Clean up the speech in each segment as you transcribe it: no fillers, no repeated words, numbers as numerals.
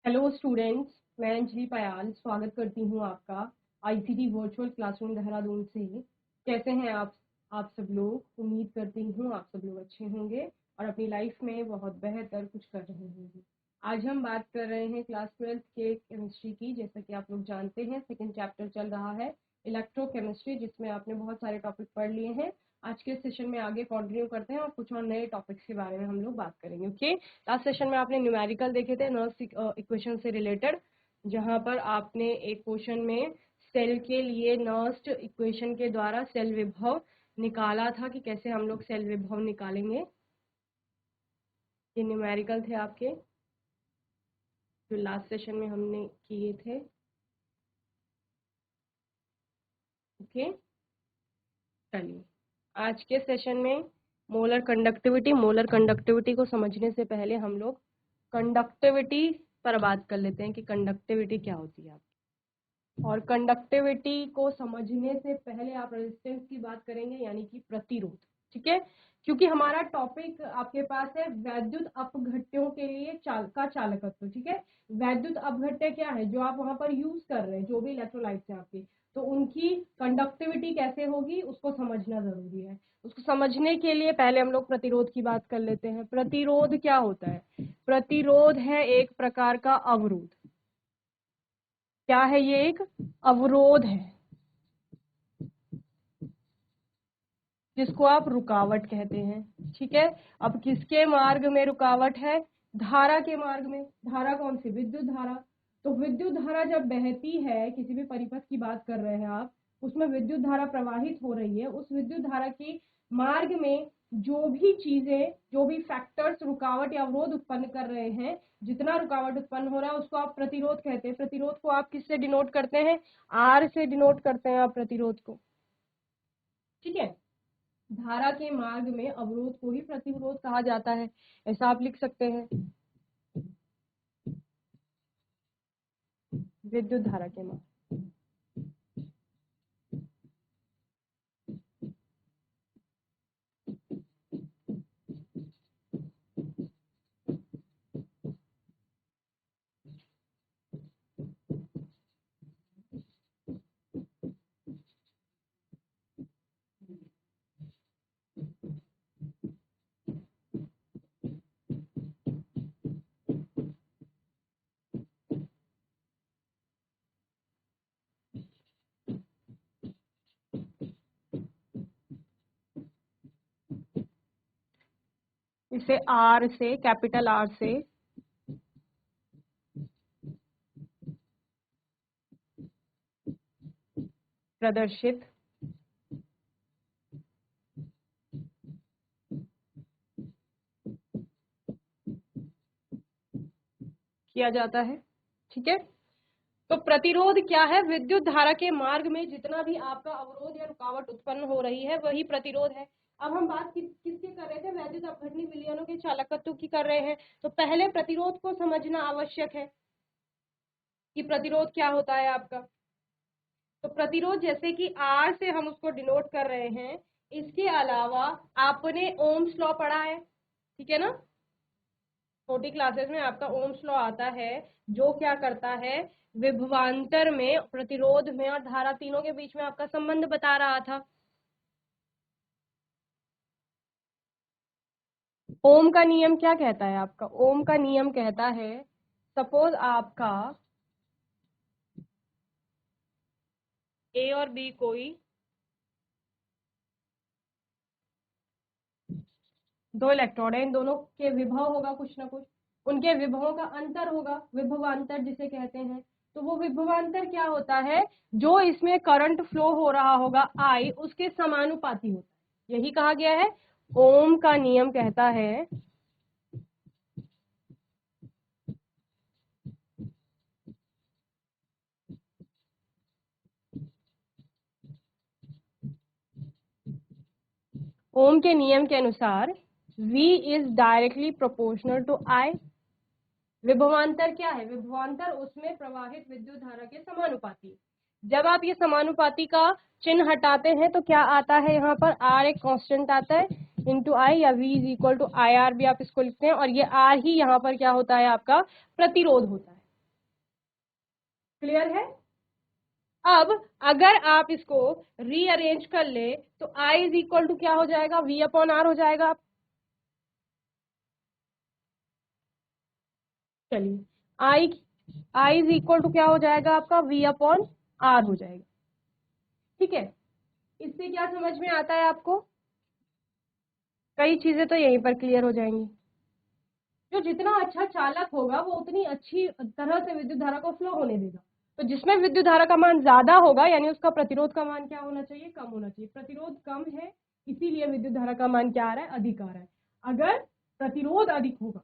Hello students, मैं अंजलि पयाल स्वागत करती हूँ आपका आईसीटी वर्चुअल क्लासरूम देहरादून से। कैसे हैं आप सब लोग? उम्मीद करती हूँ आप सब लोग अच्छे होंगे और अपनी लाइफ में बहुत बेहतर कुछ कर रहे होंगे। आज हम बात कर रहे हैं क्लास 12th के केमिस्ट्री की। जैसा कि आप लोग जानते हैं, सेकेंड चैप्टर चल रहा है इलेक्ट्रोकेमिस्ट्री, जिसमें आपने बहुत सारे टॉपिक पढ़ लिए हैं। आज के सेशन में आगे कंटिन्यू करते हैं और कुछ और नए टॉपिक्स के बारे में हम लोग बात करेंगे। ओके, लास्ट सेशन में आपने न्यूमेरिकल देखे थे नर्स इक्वेशन से रिलेटेड, जहां पर आपने एक क्वेश्चन में सेल के लिए नर्स इक्वेशन के द्वारा सेल विभव निकाला था कि कैसे हम लोग सेल विभव निकालेंगे। ये न्यूमेरिकल थे आपके जो लास्ट सेशन में हमने किए थे। ओके, चलिए आज के सेशन में मोलर कंडक्टिविटी को समझने से पहले हम लोग कंडक्टिविटी पर बात कर लेते हैं कि कंडक्टिविटी क्या होती है। और कंडक्टिविटी को समझने से पहले आप रेजिस्टेंस की बात करेंगे, यानी कि प्रतिरोध। ठीक है, क्योंकि हमारा टॉपिक आपके पास है वैद्युत अपघट्यों के लिए चालकत्व। ठीक है, वैद्युत अपघट्य क्या है जो आप वहां पर यूज कर रहे हैं, जो भी इलेक्ट्रोलाइट्स हैं आपके, तो उनकी कंडक्टिविटी कैसे होगी उसको समझना जरूरी है। उसको समझने के लिए पहले हम लोग प्रतिरोध की बात कर लेते हैं। प्रतिरोध क्या होता है? प्रतिरोध है एक प्रकार का अवरोध। क्या है? ये एक अवरोध है जिसको आप रुकावट कहते हैं। ठीक है, अब किसके मार्ग में रुकावट है? धारा के मार्ग में। धारा कौन सी? विद्युत धारा। तो विद्युत धारा जब बहती है, किसी भी परिपथ की बात कर रहे हैं आप, उसमें विद्युत धारा प्रवाहित हो रही है, उस विद्युत धारा की मार्ग में जो भी चीजें, जो भी फैक्टर्स रुकावट या अवरोध उत्पन्न कर रहे हैं, जितना रुकावट उत्पन्न हो रहा है उसको आप प्रतिरोध कहते हैं। प्रतिरोध को आप किससे डिनोट करते हैं? आर से डिनोट करते हैं आप प्रतिरोध को। ठीक है, धारा के मार्ग में अवरोध को ही प्रतिरोध कहा जाता है, ऐसा आप लिख सकते हैं। विद्युत धारा के मार्ग। इसे आर से, कैपिटल आर से प्रदर्शित किया जाता है। ठीक है, तो प्रतिरोध क्या है? विद्युत धारा के मार्ग में जितना भी आपका अवरोध या रुकावट उत्पन्न हो रही है वही प्रतिरोध है। अब हम बात किसकी कर रहे थे? वैद्युत अपघटनी विलयनों के चालकत्व की कर रहे हैं। तो पहले प्रतिरोध को समझना आवश्यक है कि प्रतिरोध क्या होता है आपका। तो प्रतिरोध जैसे कि आर से हम उसको डिनोट कर रहे हैं, इसके अलावा आपने ओम्स लॉ पढ़ा है, ठीक है ना? छोटी क्लासेस में आपका ओम्स लॉ आता है, जो क्या करता है, विभवांतर में, प्रतिरोध में और धारा तीनों के बीच में आपका संबंध बता रहा था। ओम का नियम क्या कहता है आपका? ओम का नियम कहता है, सपोज आपका ए और बी कोई दो इलेक्ट्रोड है, इन दोनों के विभव होगा कुछ ना कुछ, उनके विभवों का अंतर होगा, विभवांतर जिसे कहते हैं। तो वो विभवांतर क्या होता है? जो इसमें करंट फ्लो हो रहा होगा आई, उसके समानुपाती होता है। यही कहा गया है। ओम का नियम कहता है ओम के नियम के अनुसार V is directly proportional to I। विभवांतर क्या है? विभवांतर उसमें प्रवाहित विद्युत धारा के समानुपाती। जब आप ये समानुपाती का चिन्ह हटाते हैं तो क्या आता है? यहाँ पर R एक कांस्टेंट आता है इंटू I, या V is equal to I R भी आप इसको लिखते हैं, और ये R ही यहाँ पर क्या होता है? आपका प्रतिरोध होता है। क्लियर है? अब अगर आप इसको रीअरेंज कर ले तो I इज इक्वल टू क्या हो जाएगा, V अपॉन आर हो जाएगा। चलिए I इज इक्वल टू क्या हो जाएगा आपका, V अपॉन आर हो जाएगा। ठीक है, इससे क्या समझ में आता है आपको? कई चीजें तो यहीं पर क्लियर हो जाएंगी। जो जितना अच्छा चालक होगा वो उतनी अच्छी तरह से विद्युत धारा को फ्लो होने देगा। तो जिसमें विद्युत धारा का मान ज्यादा होगा यानी उसका प्रतिरोध का मान क्या होना चाहिए, कम होना चाहिए। प्रतिरोध कम है इसीलिए विद्युत धारा का मान क्या आ रहा है, अधिक आ रहा है। अगर प्रतिरोध अधिक होगा,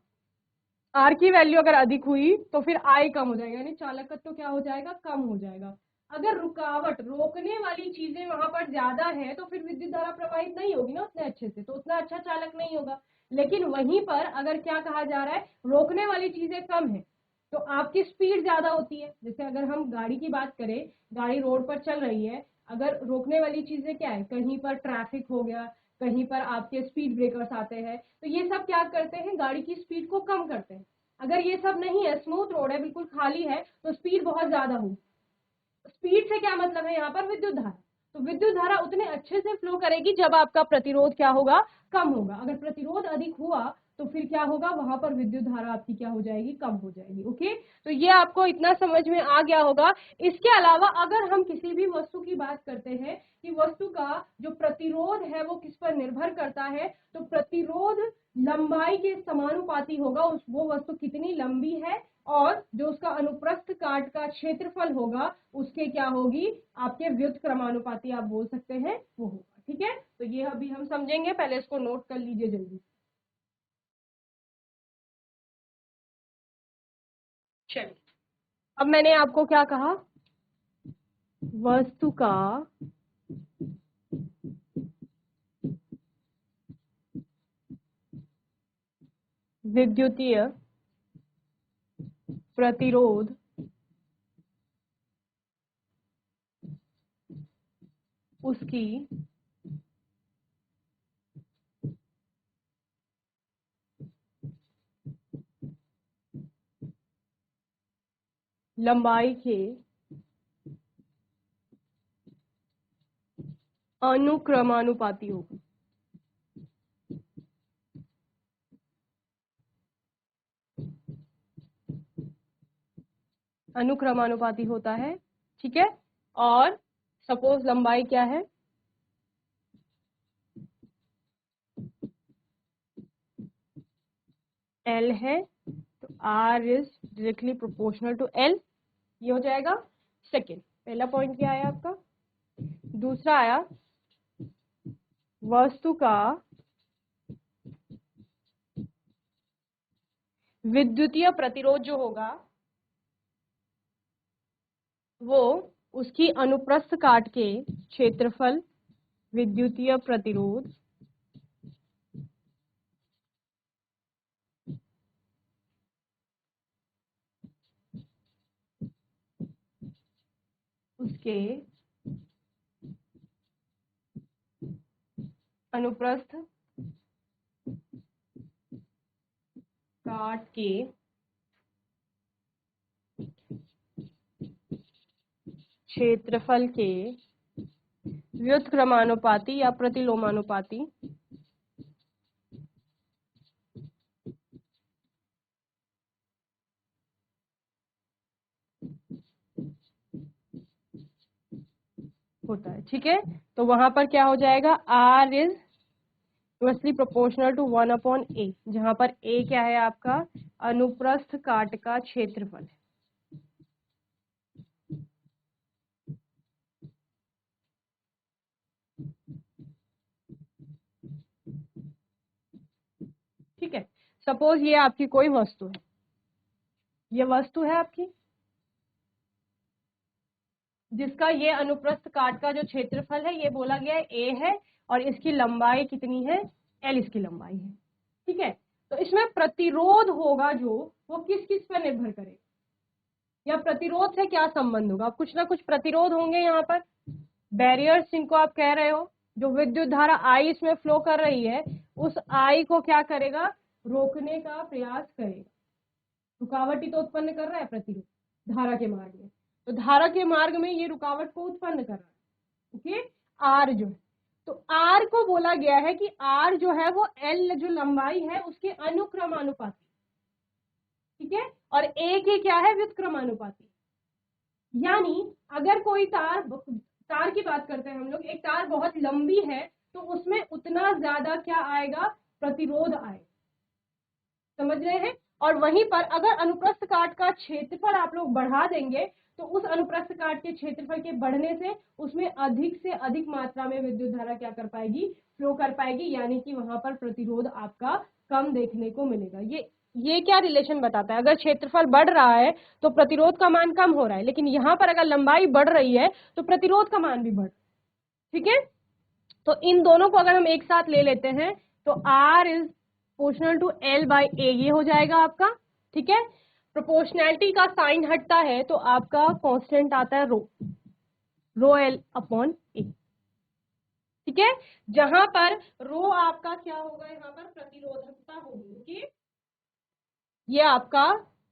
आर की वैल्यू अगर अधिक हुई तो फिर आई कम हो जाएगा यानी चालकत्व तो क्या हो जाएगा, कम हो जाएगा। अगर रुकावट रोकने वाली चीजें वहां पर ज्यादा है तो फिर विद्युत धारा प्रवाहित नहीं होगी ना उतने अच्छे से, तो उतना अच्छा चालक नहीं होगा। लेकिन वहीं पर अगर क्या कहा जा रहा है, रोकने वाली चीजें कम है तो आपकी स्पीड ज्यादा होती है। जैसे अगर हम गाड़ी की बात करें, गाड़ी रोड पर चल रही है, अगर रोकने वाली चीजें क्या है, कहीं पर ट्रैफिक हो गया, कहीं पर आपके स्पीड ब्रेकर्स आते हैं, तो ये सब क्या करते हैं, गाड़ी की स्पीड को कम करते हैं। अगर ये सब नहीं है, स्मूथ रोड है, बिल्कुल खाली है, तो स्पीड बहुत ज्यादा होगी। स्पीड से क्या मतलब है यहाँ पर, विद्युत धारा। तो विद्युत धारा उतने अच्छे से फ्लो करेगी जब आपका प्रतिरोध क्या होगा, कम होगा। अगर प्रतिरोध अधिक हुआ तो फिर क्या होगा, वहां पर विद्युत धारा आपकी क्या हो जाएगी, कम हो जाएगी। ओके, तो ये आपको इतना समझ में आ गया होगा। इसके अलावा अगर हम किसी भी वस्तु की बात करते हैं कि वस्तु का जो प्रतिरोध है वो किस पर निर्भर करता है, तो प्रतिरोध लंबाई के समानुपाती होगा। वो वस्तु कितनी लंबी है और जो उसका अनुप्रस्थ काट का क्षेत्रफल होगा उसके क्या होगी, आपके व्युत्क्रमानुपाती क्रमानुपाती आप बोल सकते हैं, वो होगा। ठीक है, तो ये अभी हम समझेंगे, पहले इसको नोट कर लीजिए जल्दी। चलिए, अब मैंने आपको क्या कहा, वस्तु का विद्युतीय प्रतिरोध उसकी लंबाई के अनुक्रमानुपाती होगा। अनुक्रमानुपाती होता है, ठीक है। और सपोज लंबाई क्या है, L है, तो R is directly proportional to L, ये हो जाएगा सेकेंड। पहला पॉइंट क्या आया आपका। दूसरा आया, वस्तु का विद्युतीय प्रतिरोध जो होगा वो उसकी अनुप्रस्थ काट के क्षेत्रफल विद्युतीय प्रतिरोध उसके अनुप्रस्थ काट के क्षेत्रफल के व्युत्क्रमानुपाती या प्रतिलोमानुपाती होता है। ठीक है, तो वहां पर क्या हो जाएगा, R is inversely proportional to 1/A, जहां पर A क्या है आपका, अनुप्रस्थ काट का क्षेत्रफल है। ठीक है, सपोज ये आपकी कोई वस्तु है, ये वस्तु है आपकी जिसका ये अनुप्रस्थ काट का जो क्षेत्रफल है ये बोला गया है A है, और इसकी लंबाई कितनी है, L इसकी लंबाई है। ठीक है, तो इसमें प्रतिरोध होगा जो, वो किस किस पर निर्भर करेगा, या प्रतिरोध से क्या संबंध होगा, कुछ ना कुछ प्रतिरोध होंगे यहाँ पर, बैरियर्स जिनको आप कह रहे हो। जो विद्युत धारा I इसमें फ्लो कर रही है उस I को क्या करेगा, रोकने का प्रयास करेगा। रुकावट ही तो उत्पन्न कर रहा है प्रतिरोध धारा के मार्ग में। तो धारा के मार्ग में ये रुकावट को उत्पन्न कर रहा है। ओके, आर जो है, तो आर को बोला गया है कि आर जो है वो एल जो लंबाई है उसके अनुक्रमानुपाती, ठीक है, और ए के क्या है, व्युत्क्रमानुपाती। यानी अगर कोई तार की बात करते हैं हम लोग, एक तार बहुत लंबी है तो उसमें उतना ज्यादा क्या आएगा, प्रतिरोध आएगा, समझ रहे हैं। और वहीं पर अगर अनुप्रस्थ काट का क्षेत्रफल आप लोग बढ़ा देंगे तो उस अनुप्रस्थ काट के क्षेत्रफल के बढ़ने से उसमें अधिक से अधिक मात्रा में विद्युत धारा क्या कर पाएगी, फ्लो कर पाएगी, यानी कि वहां पर प्रतिरोध आपका कम देखने को मिलेगा। ये क्या रिलेशन बताता है, अगर क्षेत्रफल बढ़ रहा है तो प्रतिरोध का मान कम हो रहा है, लेकिन यहाँ पर अगर लंबाई बढ़ रही है तो प्रतिरोध का मान भी बढ़, ठीक है। तो इन दोनों को अगर हम एक साथ ले लेते हैं तो R is proportional to L by A, ये हो जाएगा आपका, ठीक है। प्रोपोर्शनैलिटी का साइन हटता है तो आपका कांस्टेंट आता है रो L अपॉन A, ठीक है। जहां पर रो आपका क्या होगा, यहाँ पर प्रतिरोधकता होगी, ठीक, ये आपका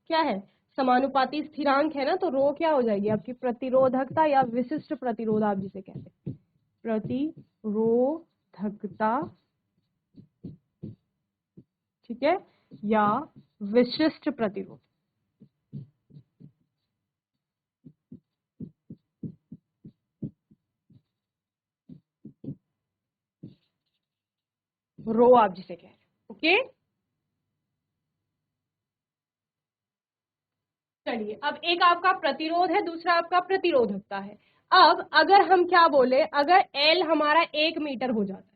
क्या है, समानुपाती स्थिरांक है ना, तो रो क्या हो जाएगी आपकी प्रतिरोधकता या विशिष्ट प्रतिरोध आप जिसे कहते हैं, प्रतिरोधकता, ठीक है, या विशिष्ट प्रतिरोध। रो आप जिसे कह रहे हैं, ओके। चलिए, अब एक आपका प्रतिरोध है, दूसरा आपका प्रतिरोधकता है। अब अगर हम क्या बोले, अगर एल हमारा 1 मीटर हो जाता है,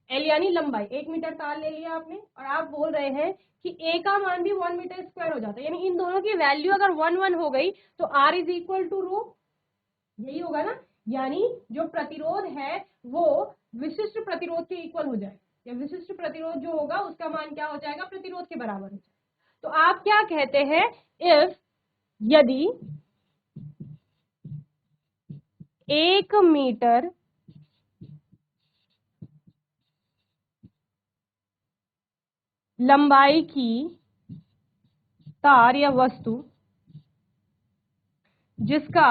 एल यानी लंबाई, 1 मीटर तार ले लिया आपने, और आप बोल रहे हैं कि ए का मान भी 1 मीटर स्क्वायर हो जाता है, यानी इन दोनों की वैल्यू अगर 1 1 हो गई तो आर इज इक्वल टू रो, यही होगा ना। यानी जो प्रतिरोध है वो विशिष्ट प्रतिरोध के इक्वल हो जाएगा, या विशिष्ट प्रतिरोध जो होगा उसका मान क्या हो जाएगा, प्रतिरोध के बराबर हो जाएगा। तो आप क्या कहते हैं, इफ यदि 1 मीटर लंबाई की तार या वस्तु जिसका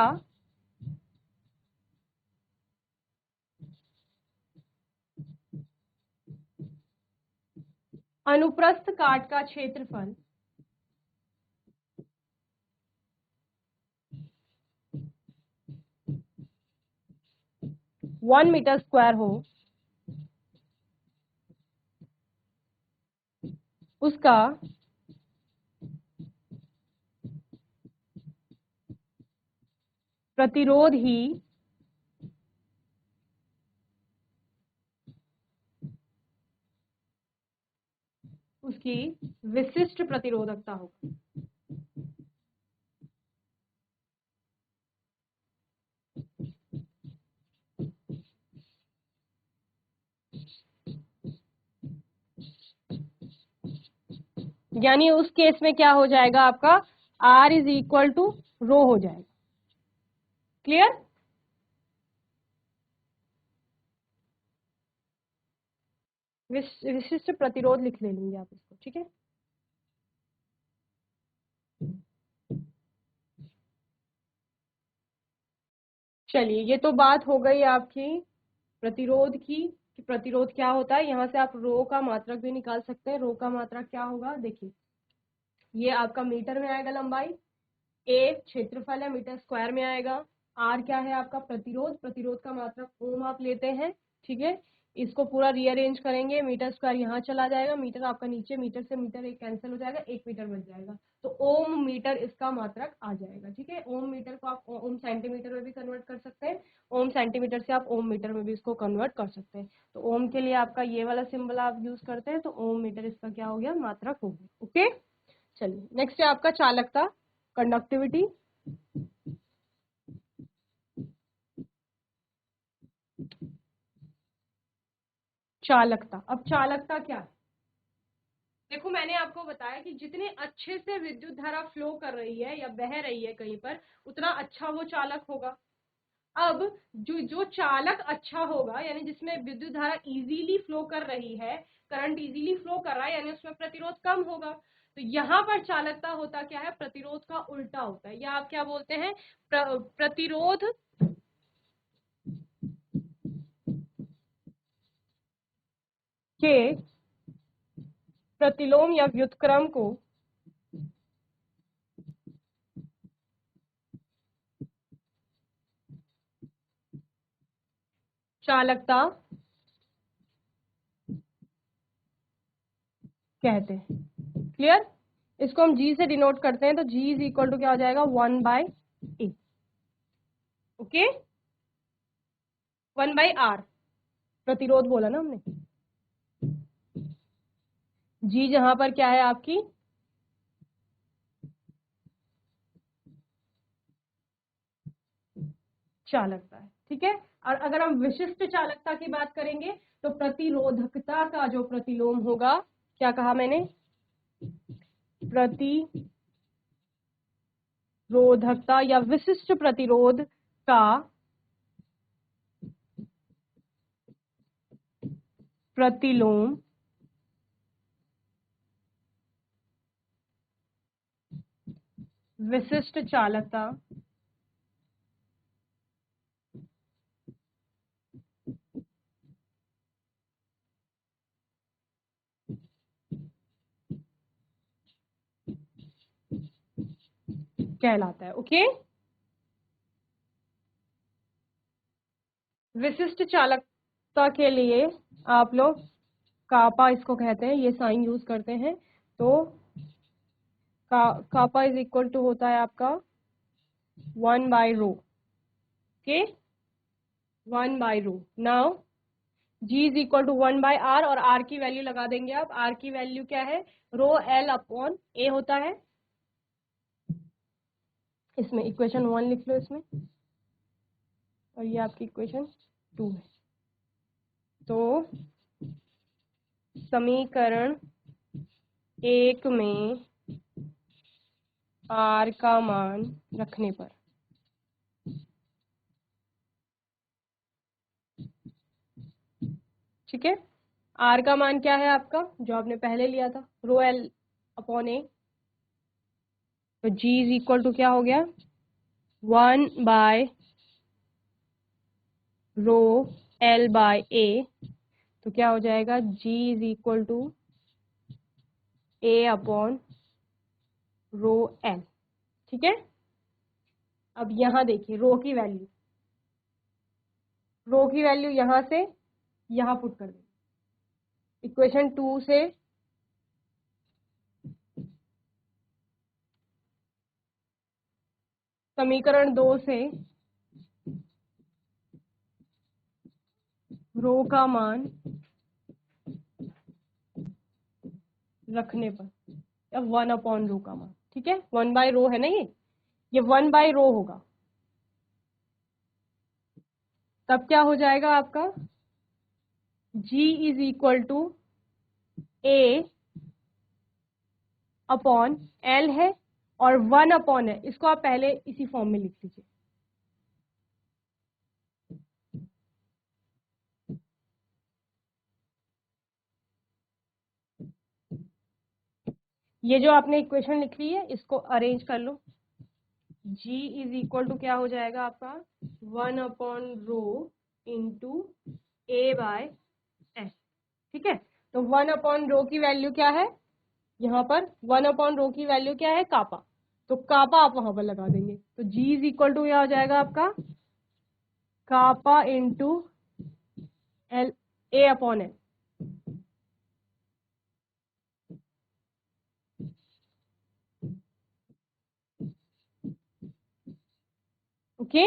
अनुप्रस्थ काट का क्षेत्रफल 1 मीटर स्क्वायर हो, उसका प्रतिरोध ही उसकी विशिष्ट प्रतिरोधकता होगी। यानी उस केस में क्या हो जाएगा आपका, R इज इक्वल टू रो हो जाएगा। क्लियर। विशिष्ट प्रतिरोध लिख लेंगे आप इसको, ठीक है। चलिए, ये तो बात हो गई आपकी प्रतिरोध की, कि प्रतिरोध क्या होता है। यहाँ से आप रो का मात्रक भी निकाल सकते हैं। रो का मात्रक क्या होगा, देखिए, ये आपका मीटर में आएगा लंबाई, ए क्षेत्रफल है, मीटर स्क्वायर में आएगा, आर क्या है आपका प्रतिरोध, प्रतिरोध का मात्रक ओम आप लेते हैं, ठीक है। इसको पूरा रीअरेंज करेंगे, मीटर स्क्वायर यहाँ चला जाएगा, मीटर आपका नीचे, मीटर से मीटर एक कैंसिल हो जाएगा, 1 मीटर बच जाएगा, तो ओम मीटर इसका मात्रक आ जाएगा, ठीक है। ओम मीटर को आप ओम सेंटीमीटर में भी कन्वर्ट कर सकते हैं, ओम सेंटीमीटर से आप ओम मीटर में भी इसको कन्वर्ट कर सकते हैं। तो ओम के लिए आपका ये वाला सिंबल आप यूज करते हैं, तो ओम मीटर इसका क्या हो गया, मात्रक हो गया, ओके। चलिए, नेक्स्ट है आपका चालकता, कंडक्टिविटी। चालकता, अब चालकता क्या है, देखो मैंने आपको बताया कि जितने अच्छे से विद्युत धारा फ्लो कर रही है या बह रही है कहीं पर, उतना अच्छा वो चालक होगा। अब जो जो चालक अच्छा होगा, यानी जिसमें विद्युत धारा इजीली फ्लो कर रही है, करंट इजीली फ्लो कर रहा है, यानी उसमें प्रतिरोध कम होगा। तो यहाँ पर चालकता होता क्या है, प्रतिरोध का उल्टा होता है, या आप क्या बोलते हैं, प्रतिरोध के प्रतिलोम या व्युत्क्रम को चालकता कहते हैं। क्लियर? इसको हम जी से डिनोट करते हैं, तो जी इज इक्वल टू क्या हो जाएगा, 1/A। ओके, 1/R प्रतिरोध बोला ना हमने। जी जहां पर क्या है आपकी, चालकता है। ठीक है, और अगर हम विशिष्ट चालकता की बात करेंगे तो प्रतिरोधकता का जो प्रतिलोम होगा, क्या कहा मैंने, प्रतिरोधकता या विशिष्ट प्रतिरोध का प्रतिलोम विशिष्ट चालकता कहलाता है। ओके, विशिष्ट चालकता के लिए आप लोग कापा इसको कहते हैं, ये साइन यूज करते हैं। तो कापा इज इक्वल टू होता है आपका 1/ρ। Okay, 1/ρ। Now G is equal to 1/R, और R की वैल्यू लगा देंगे आप। R की वैल्यू क्या है, ρL/A होता है। इसमें इक्वेशन 1 लिख लो इसमें, और ये आपकी इक्वेशन 2 है। तो समीकरण 1 में R का मान रखने पर ठीक है, R का मान क्या है आपका, जो आपने पहले लिया था, ρL/A। तो G इज इक्वल टू क्या हो गया, 1/ρL/A। तो क्या हो जाएगा, G is equal to A/ρL। ठीक है, अब यहां देखिए रो की वैल्यू यहां से यहां पुट कर देंगे, इक्वेशन 2 से समीकरण 2 से रो का मान रखने पर, या 1/ρ का मान। ठीक है, 1/ρ है ना, ये 1/ρ होगा। तब क्या हो जाएगा आपका, G is equal to A/L है, और 1 है, इसको आप पहले इसी फॉर्म में लिख लीजिए। ये जो आपने इक्वेशन लिख ली है, इसको अरेंज कर लो। G इज इक्वल टू क्या हो जाएगा आपका, 1/ρ इंटू A/S। ठीक है, तो 1/ρ की वैल्यू क्या है, यहाँ पर 1/ρ की वैल्यू क्या है, कापा। तो कापा आप वहां पर लगा देंगे, तो G इज इक्वल टू क्या हो जाएगा आपका, कापा इंटू A/L। ओके,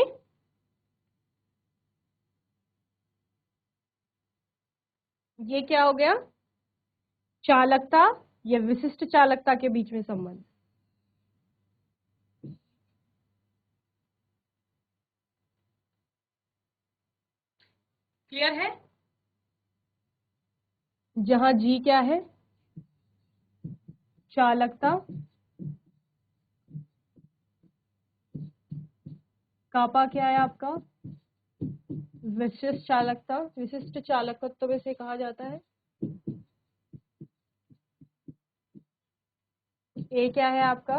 ये क्या हो गया, चालकता या विशिष्ट चालकता के बीच में संबंध। क्लियर है? जहां जी क्या है, चालकता, कापा क्या है आपका, विशिष्ट चालकता, विशिष्ट चालकत्व से कहा जाता है ए क्या है आपका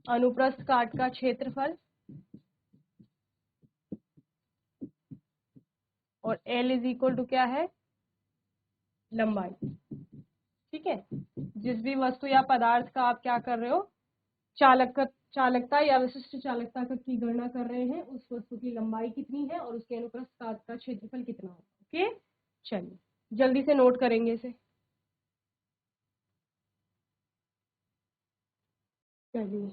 अनुप्रस्थ काट का क्षेत्रफल और एल इज इक्वल टू क्या है लंबाई। ठीक है, जिस भी वस्तु या पदार्थ का आप क्या कर रहे हो चालकता या विशिष्ट चालकता की गणना कर रहे हैं, उस वस्तु की लंबाई कितनी है और उसके अनुप्रस्थ काट का क्षेत्रफल कितना होगा। ओके, चलिए जल्दी से नोट करेंगे इसे। चलिए,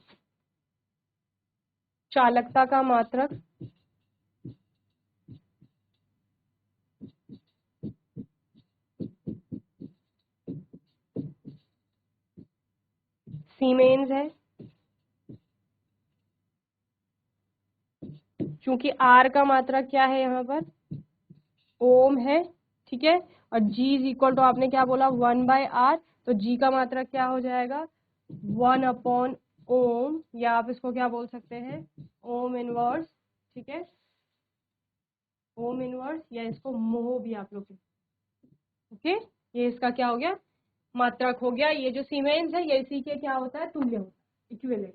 चालकता का मात्रक सीमेंस है, क्योंकि आर का मात्रक क्या है यहाँ पर ओम है। ठीक है, और जी इज इक्वल टू आपने क्या बोला 1/r, तो जी का मात्रक क्या हो जाएगा 1/ओम, या आप इसको क्या बोल सकते हैं ओम इनवर्स। ठीक है, ओम इनवर्स, या इसको मोह भी आप लोग। ओके, ये इसका क्या हो गया मात्रक हो गया। ये जो सीमेंस है ये इसी के क्या होता है तुल्य होता है, इक्विवेलेंट।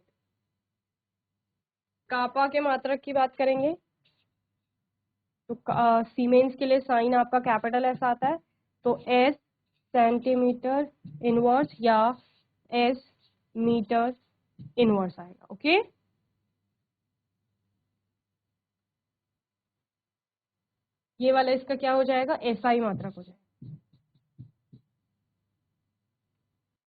कापा के मात्रक की बात करेंगे तो सीमेंस के लिए साइन आपका कैपिटल एस आता है, तो एस सेंटीमीटर इनवर्स या एस मीटर इनवर्स आएगा। ओके, ये वाला इसका क्या हो जाएगा एसआई मात्रक हो जाएगा।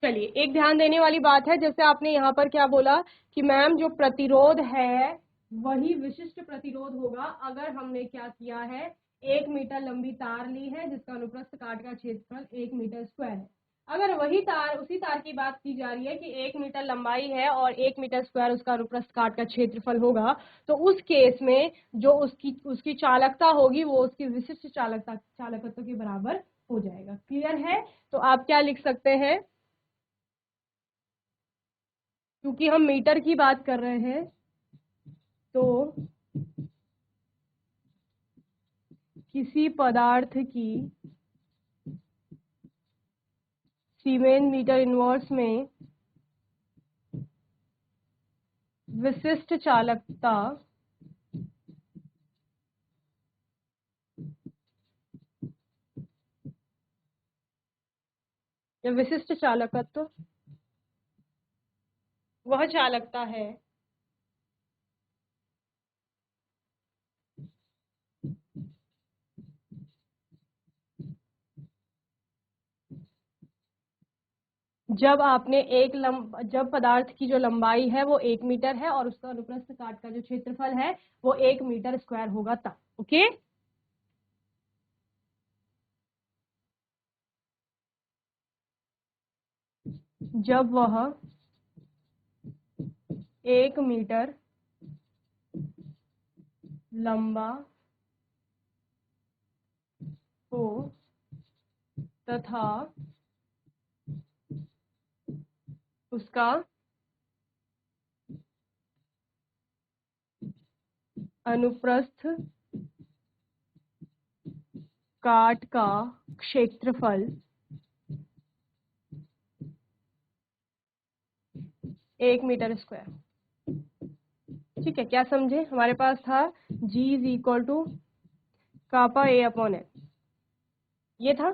चलिए, एक ध्यान देने वाली बात है, जैसे आपने यहाँ पर क्या बोला कि मैम जो प्रतिरोध है वही विशिष्ट प्रतिरोध होगा अगर हमने क्या किया है 1 मीटर लंबी तार ली है जिसका अनुप्रस्थ काट का क्षेत्रफल 1 मीटर स्क्वायर है। अगर वही तार उसी तार की बात की जा रही है कि 1 मीटर लंबाई है और 1 मीटर स्क्वायर उसका अनुप्रस्थ काट का क्षेत्रफल होगा, तो उस केस में जो उसकी चालकता होगी वो उसकी विशिष्ट चालकत्व के बराबर हो जाएगा। क्लियर है? तो आप क्या लिख सकते हैं, क्योंकि हम मीटर की बात कर रहे हैं तो किसी पदार्थ की सीमेंस मीटर इनवर्स में विशिष्ट चालकता या विशिष्ट चालकत्व वह चालकता है जब पदार्थ की जो लंबाई है वो 1 मीटर है और उसका अनुप्रस्थ काट का जो क्षेत्रफल है वो 1 मीटर स्क्वायर होगा तब। ओके, जब वह 1 मीटर लंबा हो तथा उसका अनुप्रस्थ काट का क्षेत्रफल 1 मीटर स्क्वायर। ठीक है, क्या समझे? हमारे पास था G is equal to kappa A upon L, ये था।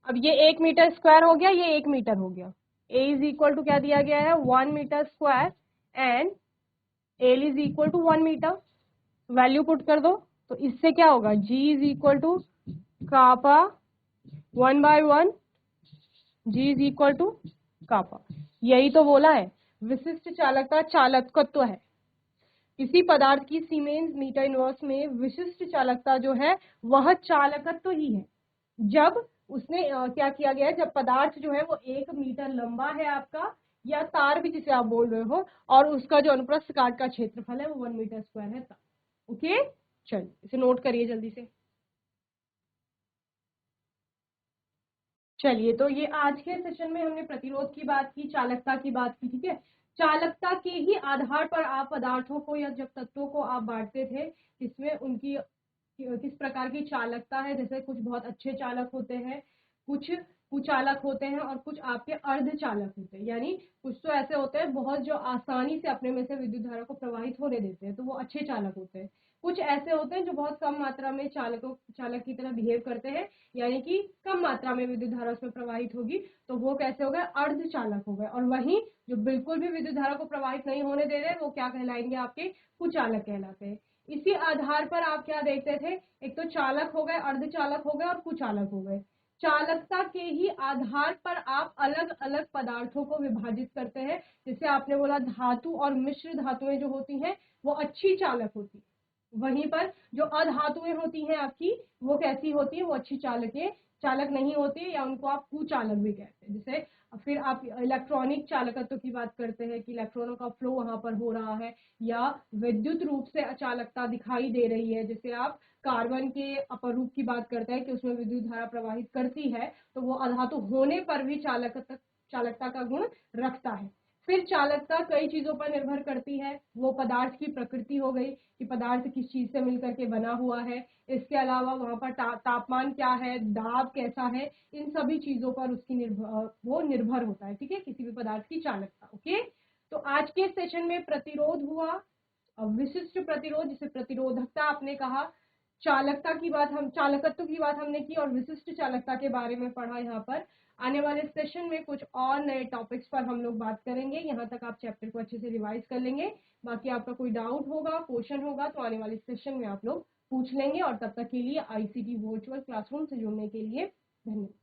अब ये 1 मीटर स्क्वायर हो गया, ये 1 मीटर हो गया। ए इज इक्वल टू क्या दिया गया है 1 metre square and L is equal to 1 metre. Value put कर दो, तो इससे क्या होगा G is equal to kappa 1/1, G is equal to kappa. यही तो बोला है विशिष्ट चालकता चालकत्व है। किसी पदार्थ की सीमेंस मीटर इनवर्स में विशिष्ट चालकता जो है वह चालकत्व ही है जब उसने क्या किया गया है, जब पदार्थ जो है वो 1 मीटर लंबा है आपका, या तार भी जिसे आप बोल रहे हो, और उसका जो अनुप्रस्थ काट का क्षेत्रफल है वो 1 मीटर स्क्वायर है तब। ओके, चलिए इसे नोट करिए जल्दी से। चलिए, तो ये आज के सेशन में हमने प्रतिरोध की बात की, चालकता की बात की। ठीक है, चालकता के ही आधार पर आप पदार्थों को या जब तत्वों को आप बांटते थे, इसमें उनकी किस प्रकार की चालकता है। जैसे कुछ बहुत अच्छे चालक होते हैं, कुछ कुचालक होते हैं और कुछ आपके अर्धचालक होते हैं। यानी कुछ तो ऐसे होते हैं बहुत जो आसानी से अपने में से विद्युत धारा को प्रवाहित होने देते हैं, तो वो अच्छे चालक होते हैं। कुछ ऐसे होते हैं जो बहुत कम मात्रा में चालक की तरह बिहेव करते हैं, यानी कि कम मात्रा में विद्युत धारा उसमें प्रवाहित होगी, तो वो कैसे हो गए, अर्धचालक हो गए। और वहीं जो बिल्कुल भी विद्युत धारा को प्रवाहित नहीं होने दे रहे, वो क्या कहलाएंगे, आपके कुचालक कहलाते हैं। इसी आधार पर आप क्या देखते थे, एक तो चालक हो गए, अर्धचालक हो गए और कुचालक हो गए। चालकता के ही आधार पर आप अलग अलग पदार्थों को विभाजित करते हैं। जैसे आपने बोला धातु और मिश्र धातुएं जो होती हैं वो अच्छी चालक होती है, वहीं पर जो अधातुएं होती हैं आपकी, वो कैसी होती है, वो अच्छी चालक नहीं होती, या उनको आप कुचालक भी कहते हैं। जैसे फिर आप इलेक्ट्रॉनिक चालकत्व की बात करते हैं कि इलेक्ट्रॉनों का फ्लो वहां पर हो रहा है, या विद्युत रूप से अचालकता दिखाई दे रही है। जैसे आप कार्बन के अपरूप की बात करते हैं कि उसमें विद्युत धारा प्रवाहित करती है, तो वो अधातु होने पर भी चालकता का गुण रखता है। फिर चालकता कई चीजों पर निर्भर करती है, वो पदार्थ की प्रकृति हो गई कि पदार्थ किस चीज से मिलकर के बना हुआ है, इसके अलावा वहां पर तापमान क्या है, दाब कैसा है, इन सभी चीजों पर उसकी वो निर्भर होता है, ठीक है, किसी भी पदार्थ की चालकता। ओके, तो आज के सेशन में प्रतिरोध हुआ, विशिष्ट प्रतिरोध जिसे प्रतिरोधकता आपने कहा, चालकत्व की बात हमने की, और विशिष्ट चालकता के बारे में पढ़ा। यहाँ पर आने वाले सेशन में कुछ और नए टॉपिक्स पर हम लोग बात करेंगे। यहाँ तक आप चैप्टर को अच्छे से रिवाइज कर लेंगे। बाकी आपका कोई डाउट होगा, क्वेश्चन होगा, तो आने वाले सेशन में आप लोग पूछ लेंगे। और तब तक के लिए आईसीटी वर्चुअल क्लासरूम से जुड़ने के लिए धन्यवाद।